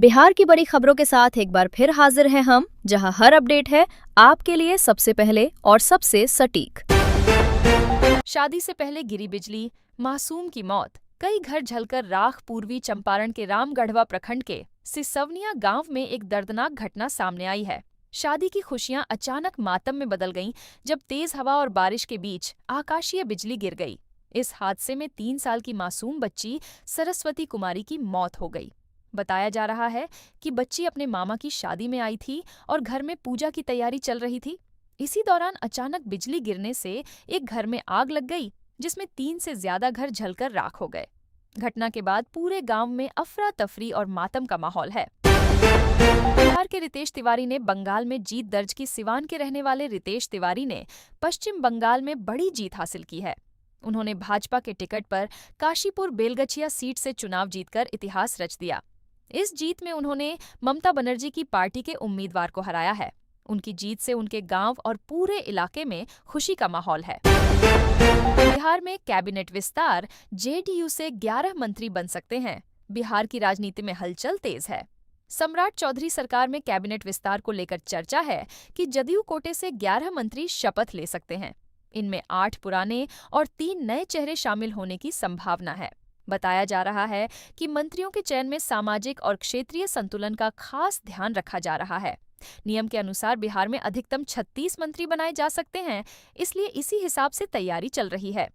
बिहार की बड़ी खबरों के साथ एक बार फिर हाजिर हैं हम, जहां हर अपडेट है आपके लिए सबसे पहले और सबसे सटीक। शादी से पहले गिरी बिजली, मासूम की मौत, कई घर जलकर राख। पूर्वी चंपारण के रामगढ़वा प्रखंड के सिसवनिया गांव में एक दर्दनाक घटना सामने आई है। शादी की खुशियां अचानक मातम में बदल गईं जब तेज हवा और बारिश के बीच आकाशीय बिजली गिर गई। इस हादसे में 3 साल की मासूम बच्ची सरस्वती कुमारी की मौत हो गई। बताया जा रहा है कि बच्ची अपने मामा की शादी में आई थी और घर में पूजा की तैयारी चल रही थी। इसी दौरान अचानक बिजली गिरने से एक घर में आग लग गई, जिसमें 3 से ज्यादा घर जलकर राख हो गए। घटना के बाद पूरे गांव में अफरा तफरी और मातम का माहौल है। बिहार के रितेश तिवारी ने बंगाल में जीत दर्ज की। सिवान के रहने वाले रितेश तिवारी ने पश्चिम बंगाल में बड़ी जीत हासिल की है। उन्होंने भाजपा के टिकट पर काशीपुर बेलगछिया सीट से चुनाव जीतकर इतिहास रच दिया। इस जीत में उन्होंने ममता बनर्जी की पार्टी के उम्मीदवार को हराया है। उनकी जीत से उनके गांव और पूरे इलाके में खुशी का माहौल है। बिहार में कैबिनेट विस्तार, जेडीयू से 11 मंत्री बन सकते हैं। बिहार की राजनीति में हलचल तेज है। सम्राट चौधरी सरकार में कैबिनेट विस्तार को लेकर चर्चा है कि जदयू कोटे से 11 मंत्री शपथ ले सकते हैं। इनमें 8 पुराने और 3 नए चेहरे शामिल होने की संभावना है। बताया जा रहा है कि मंत्रियों के चयन में सामाजिक और क्षेत्रीय संतुलन का खास ध्यान रखा जा रहा है। नियम के अनुसार बिहार में अधिकतम 36 मंत्री बनाए जा सकते हैं, इसलिए इसी हिसाब से तैयारी चल रही है।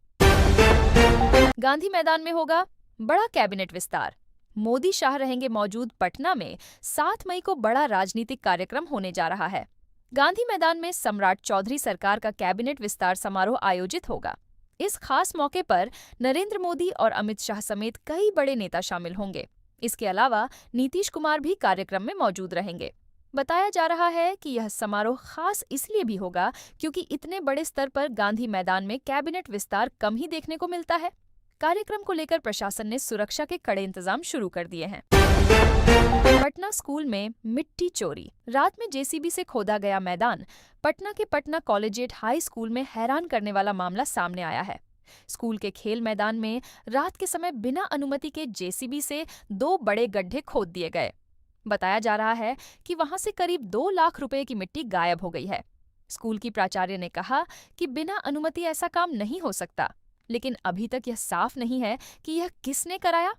गांधी मैदान में होगा बड़ा कैबिनेट विस्तार। मोदी शाह रहेंगे मौजूद। पटना में 7 मई को बड़ा राजनीतिक कार्यक्रम होने जा रहा है। गांधी मैदान में सम्राट चौधरी सरकार का कैबिनेट विस्तार समारोह आयोजित होगा। इस खास मौके पर नरेंद्र मोदी और अमित शाह समेत कई बड़े नेता शामिल होंगे। इसके अलावा नीतीश कुमार भी कार्यक्रम में मौजूद रहेंगे। बताया जा रहा है कि यह समारोह खास इसलिए भी होगा क्योंकि इतने बड़े स्तर पर गांधी मैदान में कैबिनेट विस्तार कम ही देखने को मिलता है। कार्यक्रम को लेकर प्रशासन ने सुरक्षा के कड़े इंतजाम शुरू कर दिए हैं। पटना स्कूल में मिट्टी चोरी, रात में जेसीबी से खोदा गया मैदान। पटना के पटना कॉलेजिएट हाई स्कूल में हैरान करने वाला मामला सामने आया है। स्कूल के खेल मैदान में रात के समय बिना अनुमति के जेसीबी से 2 बड़े गड्ढे खोद दिए गए। बताया जा रहा है कि वहां से करीब 2 लाख रुपए की मिट्टी गायब हो गई है। स्कूल की प्राचार्य ने कहा कि बिना अनुमति ऐसा काम नहीं हो सकता, लेकिन अभी तक यह साफ नहीं है कि यह किसने कराया।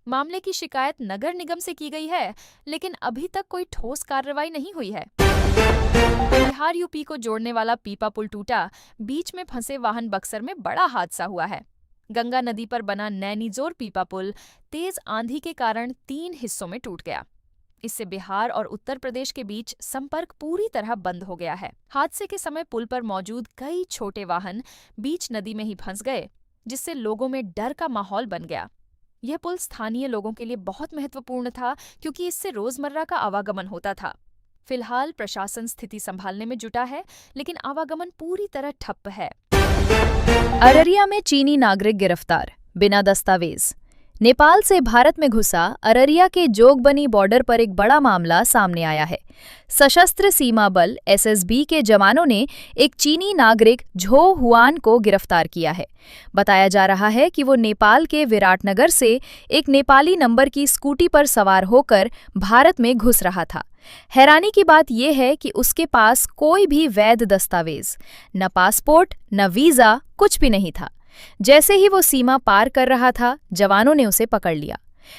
मामले की शिकायत नगर निगम से की गई है, लेकिन अभी तक कोई ठोस कार्रवाई नहीं हुई है। बिहार यूपी को जोड़ने वाला पीपा पुल टूटा। बीच में फंसे वाहन बक्सर में बड़ा हादसा हुआ है। गंगा नदी पर बना नैनीजोर पीपा पुल तेज आंधी के कारण 3 हिस्सों में टूट गया। इससे बिहार और उत्तर प्रदेश के बीच संपर्क पूरी तरह बंद हो गया है। हादसे के समय पुल पर मौजूद कई छोटे वाहन बीच नदी में ही फंस गए, जिससे लोगों में डर का माहौल बन गया। यह पुल स्थानीय लोगों के लिए बहुत महत्वपूर्ण था क्योंकि इससे रोजमर्रा का आवागमन होता था। फिलहाल प्रशासन स्थिति संभालने में जुटा है, लेकिन आवागमन पूरी तरह ठप्प है। अररिया में चीनी नागरिक गिरफ्तार, बिना दस्तावेज। नेपाल से भारत में घुसा अररिया के जोगबनी बॉर्डर पर एक बड़ा मामला सामने आया है। सशस्त्र सीमा बल एसएसबी के जवानों ने एक चीनी नागरिक झो हुआन को गिरफ्तार किया है। बताया जा रहा है कि वो नेपाल के विराटनगर से एक नेपाली नंबर की स्कूटी पर सवार होकर भारत में घुस रहा था। हैरानी की बात यह है कि उसके पास कोई भी वैध दस्तावेज, न पासपोर्ट न वीजा, कुछ भी नहीं था। जैसे ही वो सीमा पार कर रहा था, जवानों ने उसे पकड़ लिया।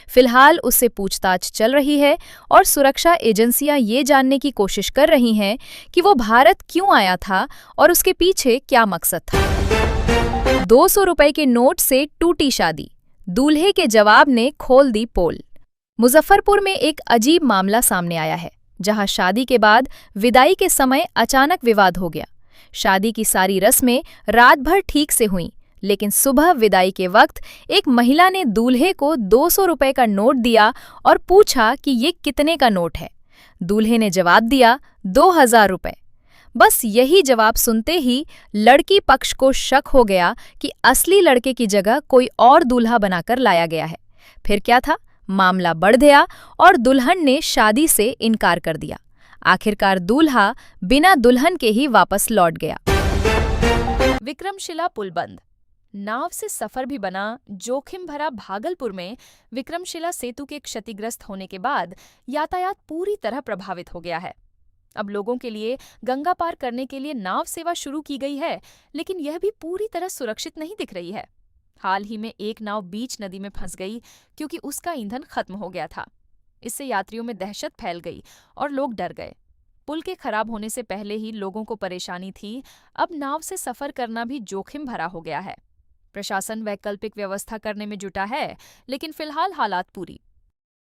फिलहाल उससे पूछताछ चल रही है और सुरक्षा एजेंसियां ये जानने की कोशिश कर रही हैं कि वो भारत क्यों आया था और उसके पीछे क्या मकसद था। 200 रुपए के नोट से टूटी शादी, दूल्हे के जवाब ने खोल दी पोल। मुजफ्फरपुर में एक अजीब मामला सामने आया है, जहां शादी के बाद विदाई के समय अचानक विवाद हो गया। शादी की सारी रस्में रात भर ठीक से हुईं, लेकिन सुबह विदाई के वक्त एक महिला ने दूल्हे को 200 रुपए का नोट दिया और पूछा कि ये कितने का नोट है। दूल्हे ने जवाब दिया 2000 रुपए। बस यही जवाब सुनते ही लड़की पक्ष को शक हो गया कि असली लड़के की जगह कोई और दूल्हा बनाकर लाया गया है। फिर क्या था, मामला बढ़ गया और दुल्हन ने शादी से इनकार कर दिया। आखिरकार दूल्हा बिना दुल्हन के ही वापस लौट गया। विक्रमशिला पुल बंद। नाव से सफर भी बना जोखिम भरा भागलपुर में विक्रमशिला सेतु के क्षतिग्रस्त होने के बाद यातायात पूरी तरह प्रभावित हो गया है। अब लोगों के लिए गंगा पार करने के लिए नाव सेवा शुरू की गई है, लेकिन यह भी पूरी तरह सुरक्षित नहीं दिख रही है। हाल ही में एक नाव बीच नदी में फंस गई क्योंकि उसका ईंधन खत्म हो गया था। इससे यात्रियों में दहशत फैल गई और लोग डर गए। पुल के खराब होने से पहले ही लोगों को परेशानी थी, अब नाव से सफर करना भी जोखिम भरा हो गया है। प्रशासन वैकल्पिक व्यवस्था करने में जुटा है, लेकिन फिलहाल हालात पूरी